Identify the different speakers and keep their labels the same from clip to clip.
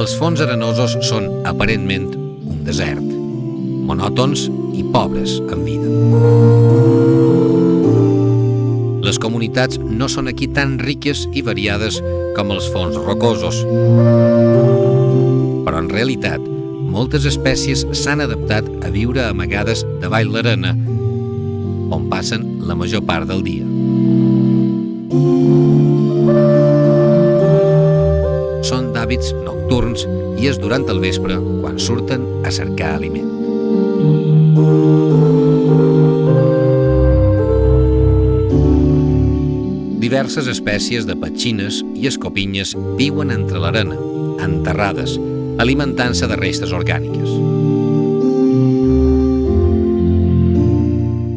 Speaker 1: Els fons arenosos són aparentment un desert, monòtons i pobres en vida. Les comunitats no són aquí tan riques i variades com els fons rocosos, però en realitat moltes espècies s'han adaptat a viure amagades davall l'arena, on passen la major part del dia. Són d'hàbits nocturns i és durant el vespre quan surten a cercar aliment. Diverses espècies de petxines i escopinyes viuen entre l'arena, enterrades, alimentant-se de restes orgàniques.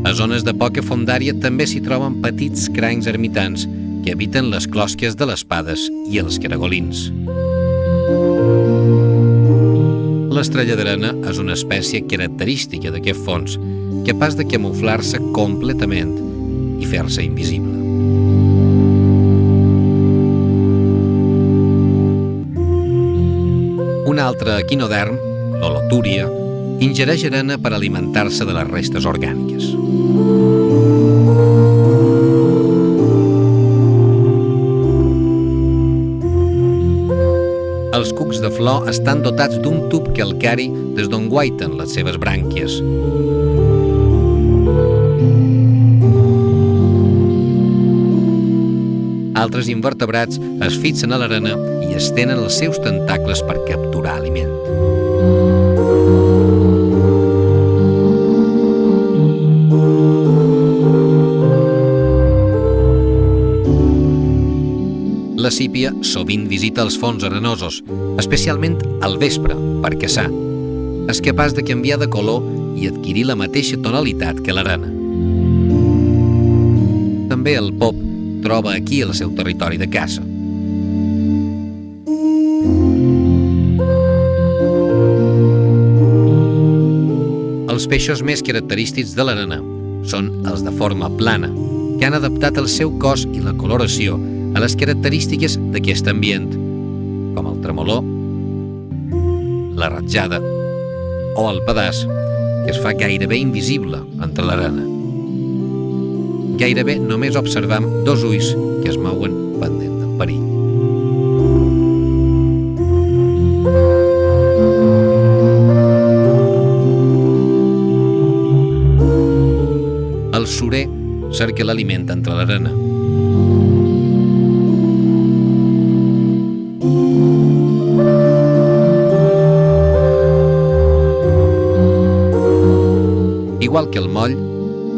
Speaker 1: A zones de poca fondària també s'hi troben petits crancs ermitans que habiten les clòsquies de les pades i els caragolins. L'estrella d'arena és una espècie característica d'aquest fons, capaç de camuflar-se completament i fer-se invisible. Un altre equinoderm, l'holotúria, ingereix arena per alimentar-se de les restes orgàniques. Els cucs de flor estan dotats d'un tub calcari des d'on guaiten les seves brànquies. Altres invertebrats es fixen a l'arena i estenen els seus tentacles per capturar aliment. La sípia sovint visita els fons arenosos, especialment al vespre, per caçar. És capaç de canviar de color i adquirir la mateixa tonalitat que l'arena. També el pop troba aquí el seu territori de caça. Els peixos més característics de l'arena són els de forma plana, que han adaptat el seu cos i la coloració a les característiques d'aquest ambient, com el tremolor, la ratjada o el pedaç, que es fa gairebé invisible entre l'arena. Gairebé només observam dos ulls que es mouen pendent del perill. El surer cerca l'aliment entre l'arena. Igual que el moll,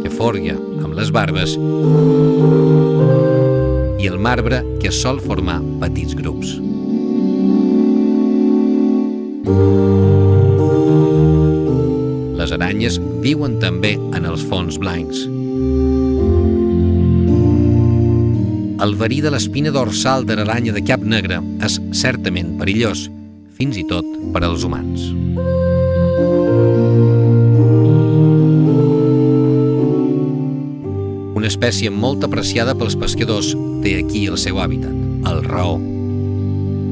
Speaker 1: que forga amb les barbes, i el marbre, que sol formar petits grups. Les aranyes viuen també en els fons blancs. El verí de l'espina dorsal de l'aranya de cap negre és certament perillós, fins i tot per als humans. Una espècie molt apreciada pels pescadors té aquí el seu hàbitat, el raó.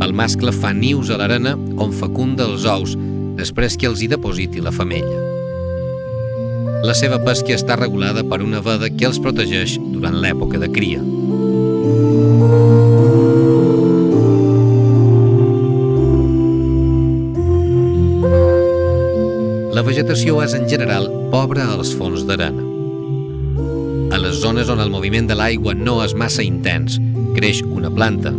Speaker 1: El mascle fa nius a l'arena on fecunda els ous després que els hi depositi la femella. La seva pesca està regulada per una veda que els protegeix durant l'època de cria. La vegetació és en general pobra als fons d'arena. A les zones on el moviment de l'aigua no és massa intens, creix una planta,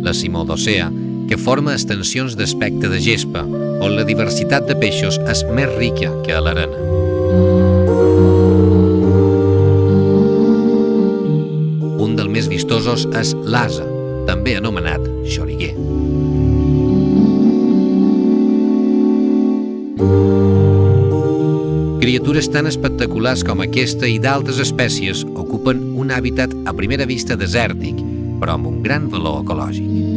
Speaker 1: la Cimodocea, que forma extensions d'espectre de gespa, on la diversitat de peixos és més rica que a l'arena. Un dels més vistosos és l'ase, també anomenat xoriguer. Criatures tan espectaculars com aquesta i d'altres espècies ocupen un hàbitat a primera vista desèrtic, però amb un gran valor ecològic.